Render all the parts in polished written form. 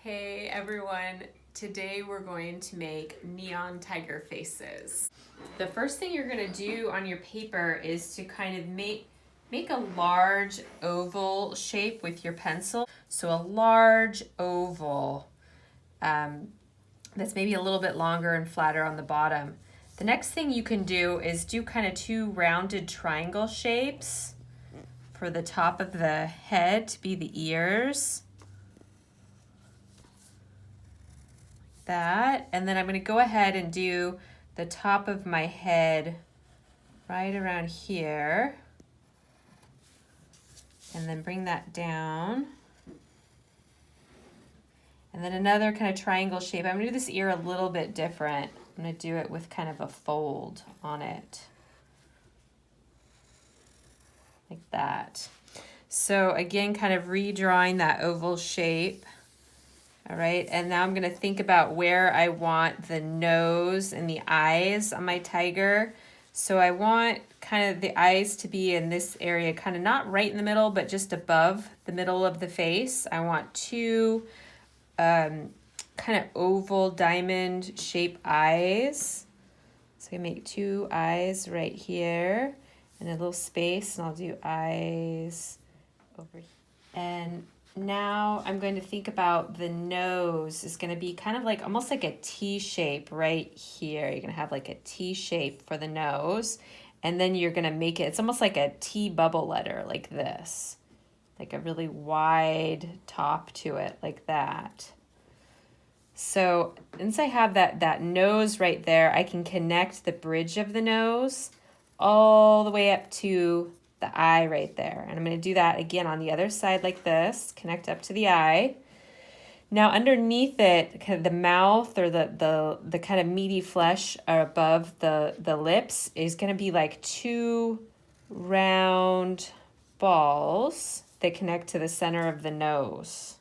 Hey everyone, today we're going to make neon tiger faces. The first thing you're going to do on your paper is to kind of make a large oval shape with your pencil. So a large oval that's maybe a little bit longer and flatter on the bottom. The next thing you can do is do kind of two rounded triangle shapes for the top of the head to be the ears. That, and then I'm going to go ahead and do the top of my head right around here, and then bring that down, and then another kind of triangle shape. I'm going to do this ear a little bit different. I'm going to do it with kind of a fold on it, like that. So again, kind of redrawing that oval shape. All right, and now I'm gonna think about where I want the nose and the eyes on my tiger. So I want kind of the eyes to be in this area, kind of not right in the middle, but just above the middle of the face. I want two kind of oval diamond shape eyes. So I make two eyes right here and a little space, and I'll do eyes over here. And now I'm going to think about the nose is going to be kind of like almost like a T shape right here. You're going to have like a T shape for the nose, and then you're going to make it, it's almost like a T bubble letter like this, like a really wide top to it like that. So once I have that nose right there, I can connect the bridge of the nose all the way up to the eye right there. And I'm going to do that again on the other side like this, connect up to the eye. Now underneath it, kind of the mouth or the kind of meaty flesh above the lips is going to be like two round balls that connect to the center of the nose.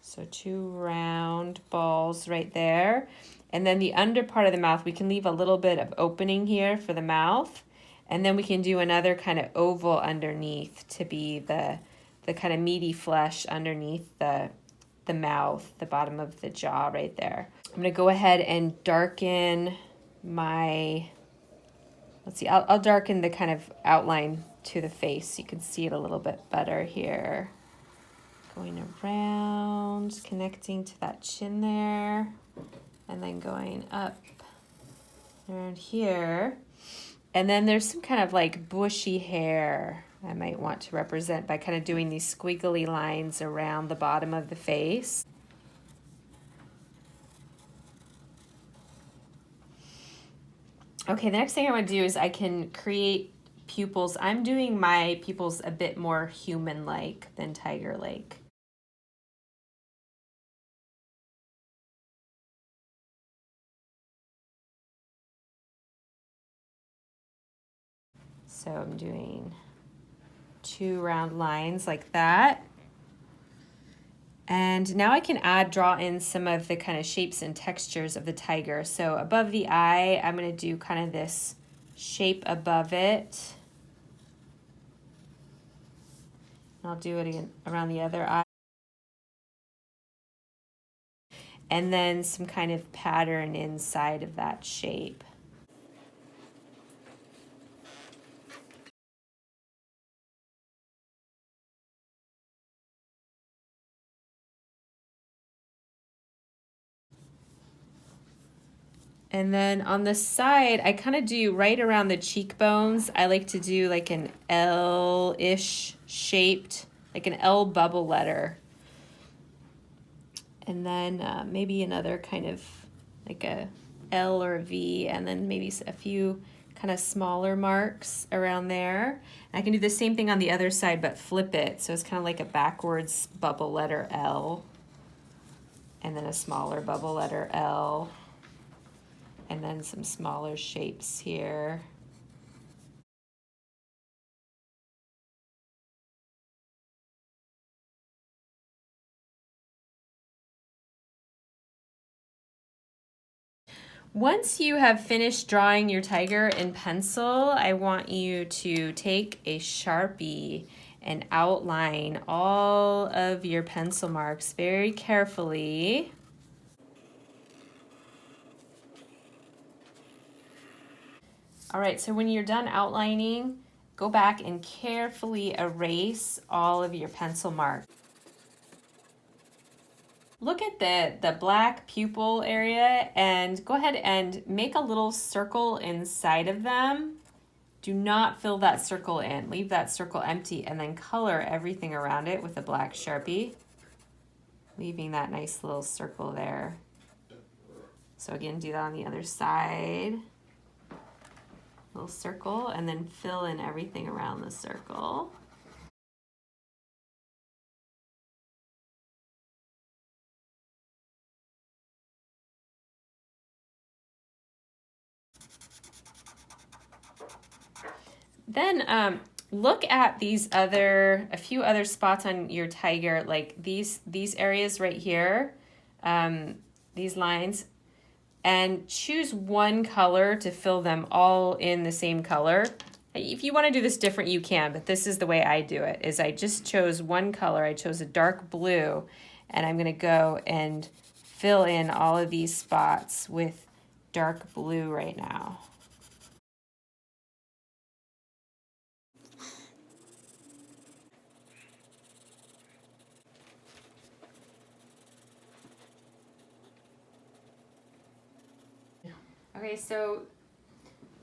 So two round balls right there. And then the under part of the mouth, we can leave a little bit of opening here for the mouth. And then we can do another kind of oval underneath to be the kind of meaty flesh underneath the mouth, the bottom of the jaw right there. I'm going to go ahead and darken my, let's see, I'll darken the kind of outline to the face so you can see it a little bit better here. Going around, connecting to that chin there, and then going up around here. And then there's some kind of like bushy hair I might want to represent by kind of doing these squiggly lines around the bottom of the face. Okay, the next thing I want to do is I can create pupils. I'm doing my pupils a bit more human-like than tiger-like. So I'm doing two round lines like that. And now I can draw in some of the kind of shapes and textures of the tiger. So above the eye, I'm going to do kind of this shape above it. And I'll do it again around the other eye. And then some kind of pattern inside of that shape. And then on the side, I kind of do right around the cheekbones. I like to do like an L-ish shaped, like an L bubble letter. And then maybe another kind of like a L or a V, and then maybe a few kind of smaller marks around there. And I can do the same thing on the other side, but flip it. So it's kind of like a backwards bubble letter L, and then a smaller bubble letter L, and then some smaller shapes here. Once you have finished drawing your tiger in pencil, I want you to take a Sharpie and outline all of your pencil marks very carefully. All right, so when you're done outlining, go back and carefully erase all of your pencil marks. Look at the black pupil area and go ahead and make a little circle inside of them. Do not fill that circle in. Leave that circle empty and then color everything around it with a black Sharpie, leaving that nice little circle there. So again, do that on the other side. Little circle, and then fill in everything around the circle. Then look at a few other spots on your tiger, like these areas right here, these lines, and choose one color to fill them all in the same color. If you want to do this different, you can, but this is the way I do it, is I just chose one color. I chose a dark blue, and I'm going to go and fill in all of these spots with dark blue right now. Okay, so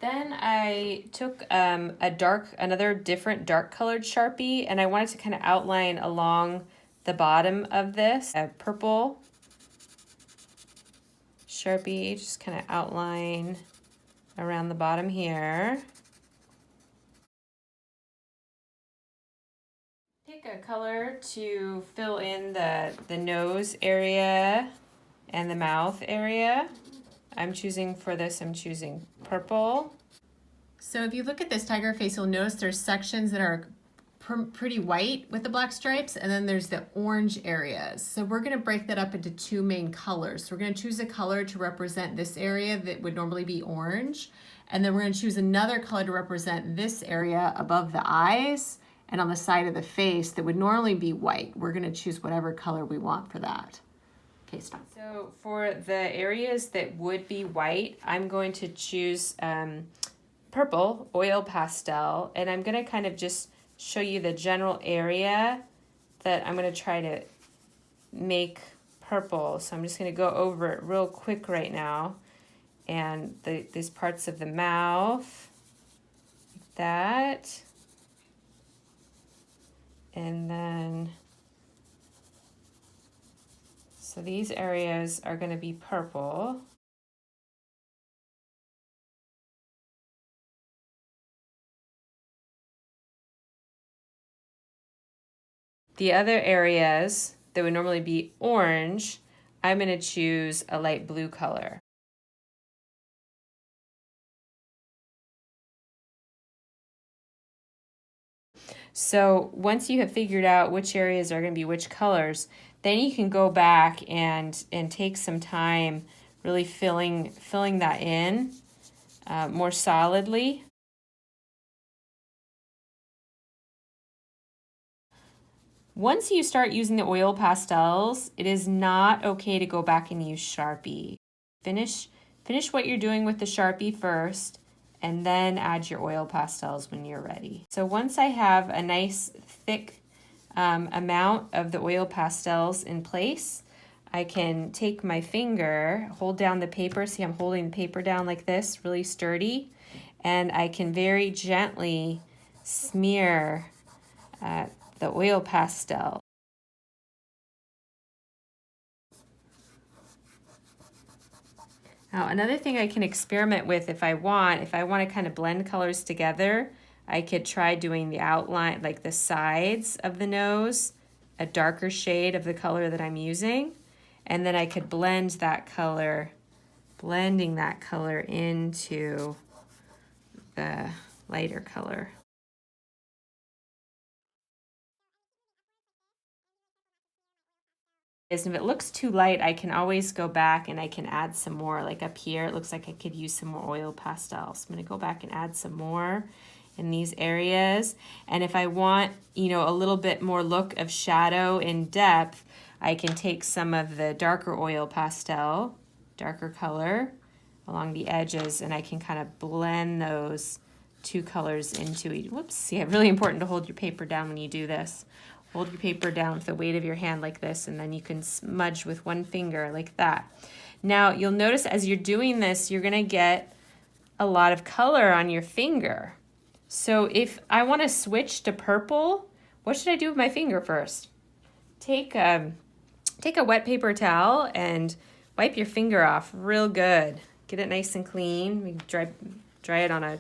then I took another different dark colored Sharpie, and I wanted to kind of outline along the bottom of this, a purple Sharpie, just kind of outline around the bottom here. Pick a color to fill in the nose area and the mouth area. I'm choosing purple. So if you look at this tiger face, you'll notice there's sections that are pretty white with the black stripes, and then there's the orange areas. So we're going to break that up into two main colors. So we're going to choose a color to represent this area that would normally be orange, and then we're going to choose another color to represent this area above the eyes and on the side of the face that would normally be white. We're going to choose whatever color we want for that. Okay, stop. So for the areas that would be white, I'm going to choose purple oil pastel, and I'm going to kind of just show you the general area that I'm going to try to make purple. So I'm just going to go over it real quick right now, and these parts of the mouth, like that, and then so these areas are going to be purple. The other areas that would normally be orange, I'm going to choose a light blue color. So once you have figured out which areas are going to be which colors, then you can go back and take some time really filling that in more solidly. Once you start using the oil pastels, it is not okay to go back and use Sharpie. Finish what you're doing with the Sharpie first, and then add your oil pastels when you're ready. So once I have a nice thick amount of the oil pastels in place, I can take my finger, hold down the paper. See, I'm holding the paper down like this, really sturdy, and I can very gently smear the oil pastel. Now, another thing I can experiment with if I want to kind of blend colors together, I could try doing the outline, like the sides of the nose, a darker shade of the color that I'm using, and then I could blending that color into the lighter color. If it looks too light, I can always go back and I can add some more. Like up here, it looks like I could use some more oil pastels. I'm going to go back and add some more in these areas. And if I want, you know, a little bit more look of shadow and depth, I can take some of the darker oil pastel, darker color along the edges, and I can kind of blend those two colors into each. Whoops, yeah, really important to hold your paper down when you do this. Hold your paper down with the weight of your hand like this, and then you can smudge with one finger like that. Now, you'll notice as you're doing this, you're gonna get a lot of color on your finger. So if I wanna switch to purple, what should I do with my finger first? Take a wet paper towel and wipe your finger off real good. Get it nice and clean. We dry it on a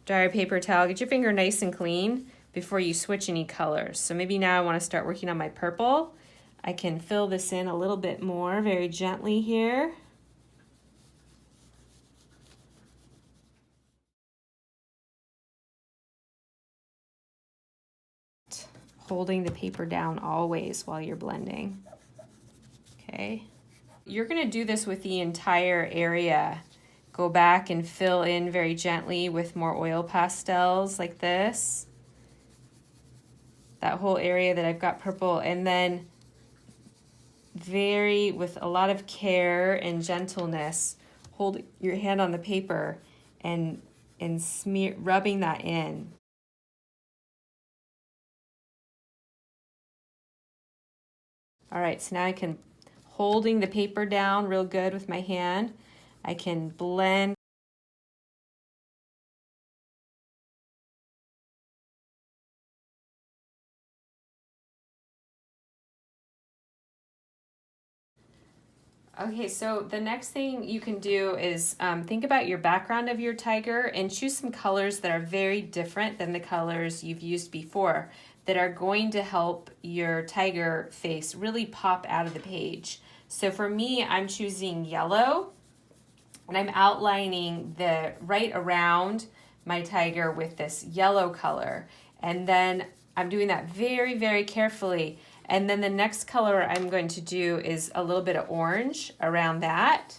dryer paper towel. Get your finger nice and clean before you switch any colors. So maybe now I want to start working on my purple. I can fill this in a little bit more very gently here. Holding the paper down always while you're blending. Okay. You're going to do this with the entire area. Go back and fill in very gently with more oil pastels like this. That whole area that I've got purple, and then with a lot of care and gentleness, hold your hand on the paper and rubbing that in. All right, so now I can, holding the paper down real good with my hand, I can blend. Okay, so the next thing you can do is think about your background of your tiger and choose some colors that are very different than the colors you've used before that are going to help your tiger face really pop out of the page. So for me, I'm choosing yellow, and I'm outlining the right around my tiger with this yellow color. And then I'm doing that very, very carefully. And then the next color I'm going to do is a little bit of orange around that.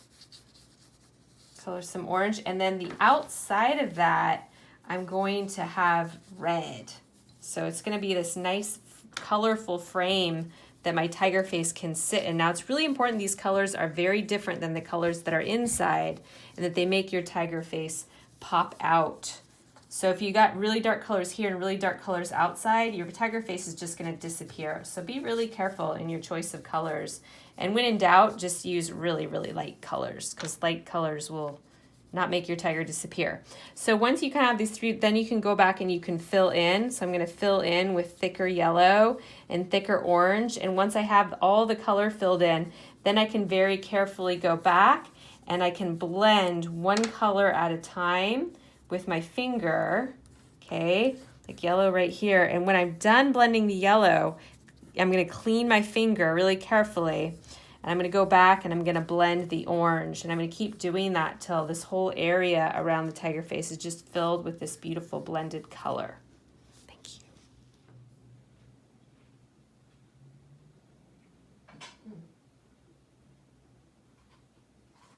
Color some orange. And then the outside of that, I'm going to have red. So it's going to be this nice, colorful frame that my tiger face can sit in. Now it's really important these colors are very different than the colors that are inside, and that they make your tiger face pop out. So if you got really dark colors here and really dark colors outside, your tiger face is just gonna disappear. So be really careful in your choice of colors. And when in doubt, just use really, really light colors, because light colors will not make your tiger disappear. So once you kind of have these three, then you can go back and you can fill in. So I'm gonna fill in with thicker yellow and thicker orange. And once I have all the color filled in, then I can very carefully go back and I can blend one color at a time with my finger, okay? Like yellow right here. And when I'm done blending the yellow, I'm gonna clean my finger really carefully. And I'm going to go back and I'm going to blend the orange. And I'm going to keep doing that till this whole area around the tiger face is just filled with this beautiful blended color.